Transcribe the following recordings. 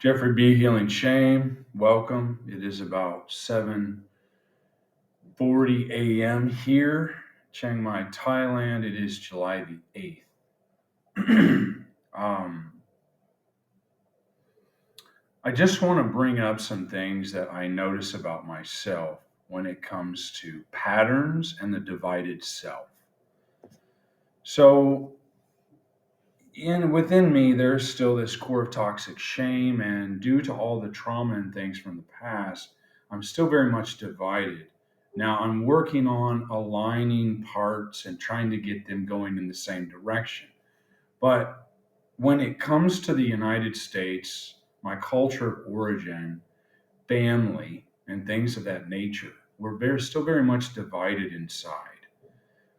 Jeffrey B. Healing Shame, welcome. It is about 7:40 a.m. here, Chiang Mai, Thailand. It is July the 8th. um, I just want to bring up some things that I notice about myself when it comes to patterns and the divided self. So, within me, there's still this core of toxic shame, and due to all the trauma and things from the past, I'm still very much divided. Now, I'm working on aligning parts and trying to get them going in the same direction. But when it comes to the United States, my culture of origin, family, and things of that nature, still very much divided inside.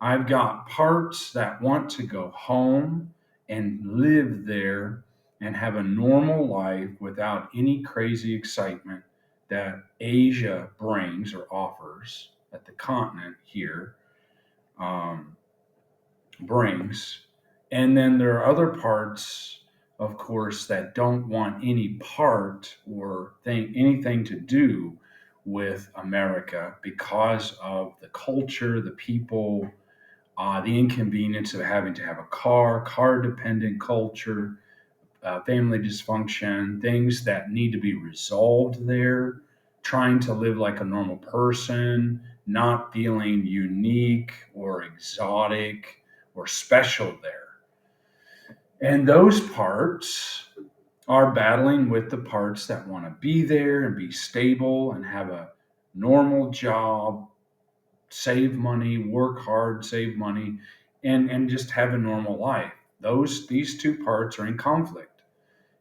I've got parts that want to go home and live there and have a normal life without any crazy excitement that Asia brings or offers, that the continent here um, brings. And then there are other parts, of course, that don't want any part or anything to do with America because of the culture, the people, the inconvenience of having to have a car dependent culture, family dysfunction, things that need to be resolved there, trying to live like a normal person, not feeling unique or exotic or special there. And those parts are battling with the parts that want to be there and be stable and have a normal job, save money, work hard, save money, and just have a normal life. These two parts are in conflict.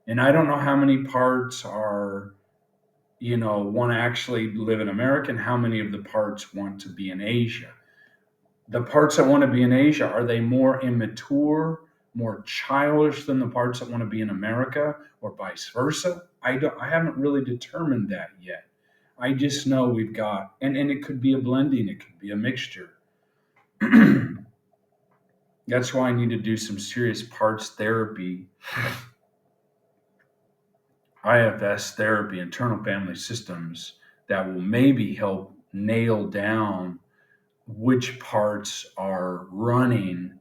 And I don't know how many parts are, want to actually live in America and how many of the parts want to be in Asia. The parts that want to be in Asia, are they more immature, more childish than the parts that want to be in America, or vice versa? I haven't really determined that yet. I just know we've got, and it could be a blending, it could be a mixture. That's why I need to do some serious parts therapy, IFS therapy, internal family systems, that will maybe help nail down which parts are wanting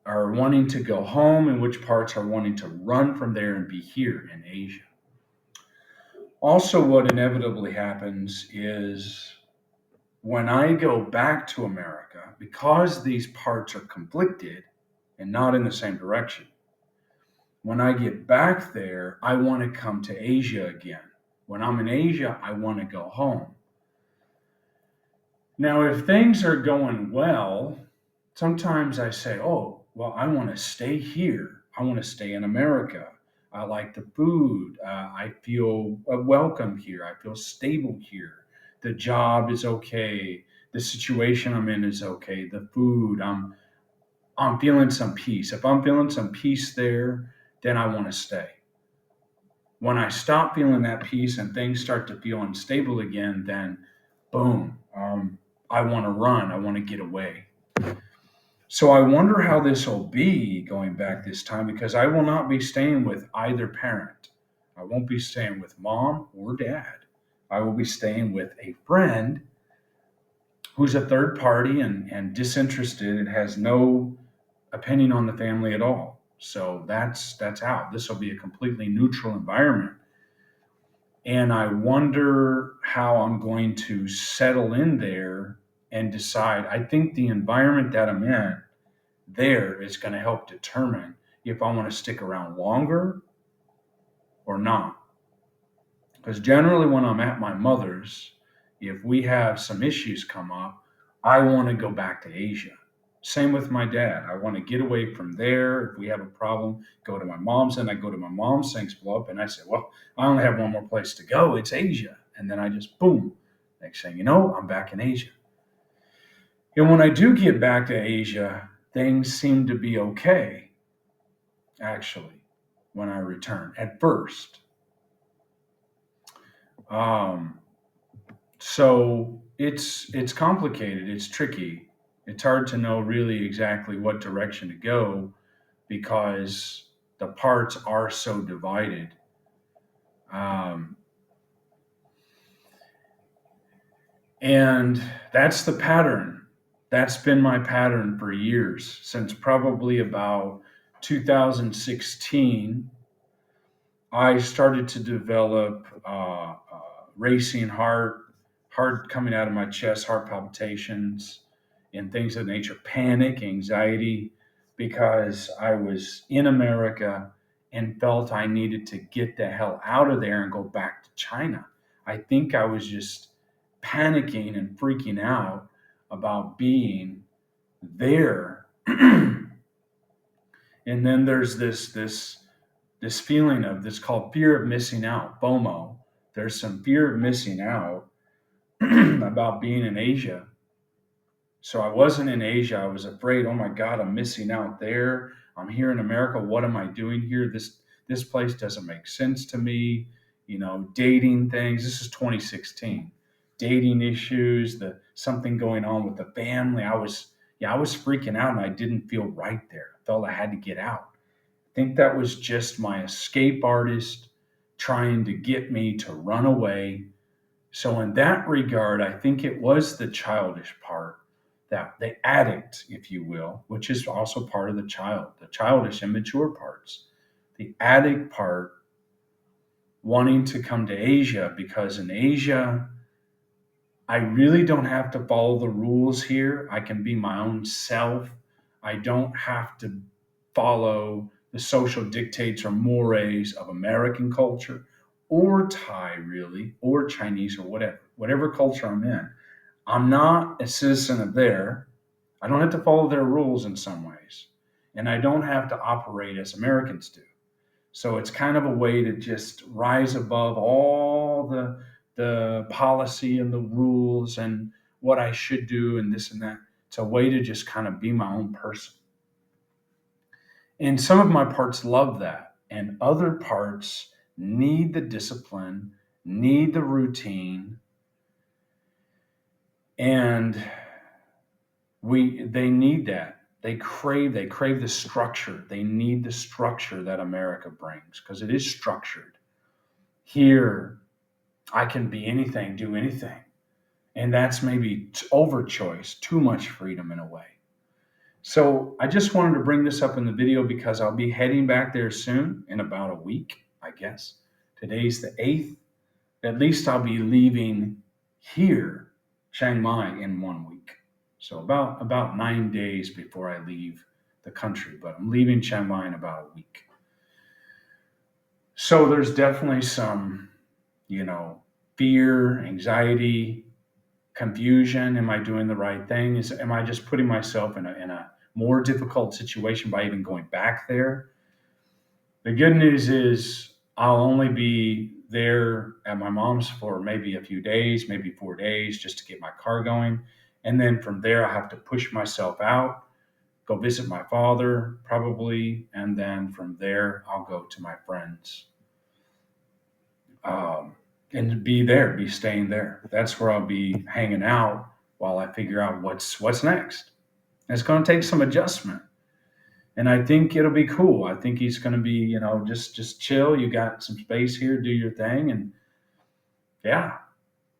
to go home and which parts are wanting to run from there and be here in Asia. Also, what inevitably happens is when I go back to America, because these parts are conflicted and not in the same direction, when I get back there, I want to come to Asia again. When I'm in Asia, I want to go home. Now, if things are going well, sometimes I say, oh, well, I want to stay here. I want to stay in America. I like the food. I feel welcome here. I feel stable here. The job is okay. The situation I'm in is okay. The food, I'm feeling some peace. If I'm feeling some peace there, then I want to stay. When I stop feeling that peace and things start to feel unstable again, then boom, I want to run. I want to get away. So I wonder how this will be going back this time, because I will not be staying with either parent. I won't be staying with mom or dad. I will be staying with a friend who's a third party and disinterested and has no opinion on the family at all. So that's out. This will be a completely neutral environment. And I wonder how I'm going to settle in there and decide. I think the environment that I'm in there is going to help determine if I want to stick around longer or not. Because generally, when I'm at my mother's, if we have some issues come up, I want to go back to Asia. Same with my dad. I want to get away from there. If we have a problem, go to my mom's, and I go to my mom's, things blow up, and I say, well, I only have one more place to go. It's Asia. And then I just, boom, next thing you know, I'm back in Asia. And when I do get back to Asia, things seem to be okay, actually, when I return at first. Um, so it's complicated. It's tricky. It's hard to know really exactly what direction to go because the parts are so divided. Um, and that's the pattern. That's been my pattern for years, since probably about 2016. I started to develop racing heart coming out of my chest, heart palpitations, and things of that nature, panic, anxiety, because I was in America and felt I needed to get the hell out of there and go back to China. I think I was just panicking and freaking out about being there. And then there's this feeling of this called fear of missing out, FOMO. There's some fear of missing out about being in Asia. So I wasn't in Asia. I was afraid, oh my God, I'm missing out there. I'm here in America. What am I doing here? This place doesn't make sense to me. Dating things. This is 2016. Dating issues, the something going on with the family. I was freaking out and I didn't feel right there. I felt I had to get out. Think that was just my escape artist trying to get me to run away. So, in that regard, I think it was the childish part, that the addict, if you will, which is also part of the childish, immature parts. The addict part wanting to come to Asia, because in Asia, I really don't have to follow the rules here. I can be my own self. I don't have to follow the social dictates or mores of American culture or Thai, really, or Chinese or whatever culture I'm in. I'm not a citizen of there. I don't have to follow their rules in some ways. And I don't have to operate as Americans do. So it's kind of a way to just rise above all the policy and the rules and what I should do and this and that. It's a way to just kind of be my own person. And some of my parts love that, and other parts need the discipline, need the routine, and they need that. They crave the structure. They need the structure that America brings, because it is structured. Here, I can be anything, do anything. And that's maybe over choice, too much freedom in a way. So I just wanted to bring this up in the video because I'll be heading back there soon, in about a week, I guess. Today's the 8th. At least I'll be leaving here, Chiang Mai, in 1 week. So about 9 days before I leave the country, but I'm leaving Chiang Mai in about a week. So there's definitely some, you know, fear, anxiety, confusion. Am I doing the right thing? Am I just putting myself in a more difficult situation by even going back there? The good news is I'll only be there at my mom's for maybe a few days, maybe 4 days, just to get my car going. And then from there, I have to push myself out, go visit my father probably. And then from there, I'll go to my friends, and be staying there. That's where I'll be hanging out while I figure out what's next. And it's going to take some adjustment, and I think it'll be cool. I think he's going to be, just chill. You got some space here, do your thing, and yeah,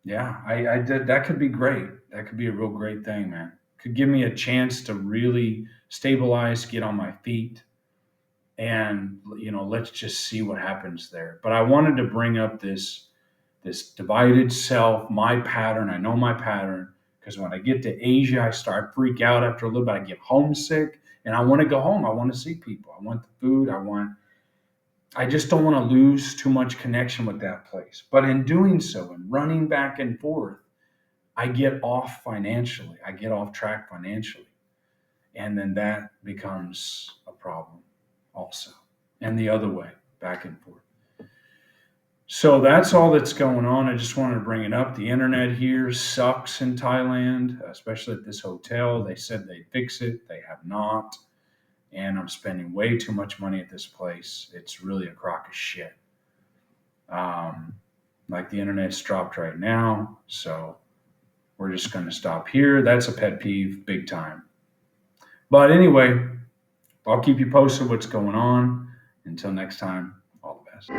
yeah. I did. That could be great. That could be a real great thing, man. Could give me a chance to really stabilize, get on my feet, and let's just see what happens there. But I wanted to bring up this divided self, my pattern. I know my pattern, because when I get to Asia, I start freak out after a little bit. I get homesick and I want to go home. I want to see people. I want the food. I just don't want to lose too much connection with that place. But in doing so and running back and forth, I get off financially. I get off track financially. And then that becomes a problem also. And the other way, back and forth. So that's all that's going on. I just wanted to bring it up. The internet here sucks in Thailand, especially at this hotel. They said they'd fix it, they have not. And I'm spending way too much money at this place. It's really a crock of shit. Um, like the internet's dropped right now. So we're just going to stop here. That's a pet peeve, big time. But anyway, I'll keep you posted what's going on. Until next time, all the best.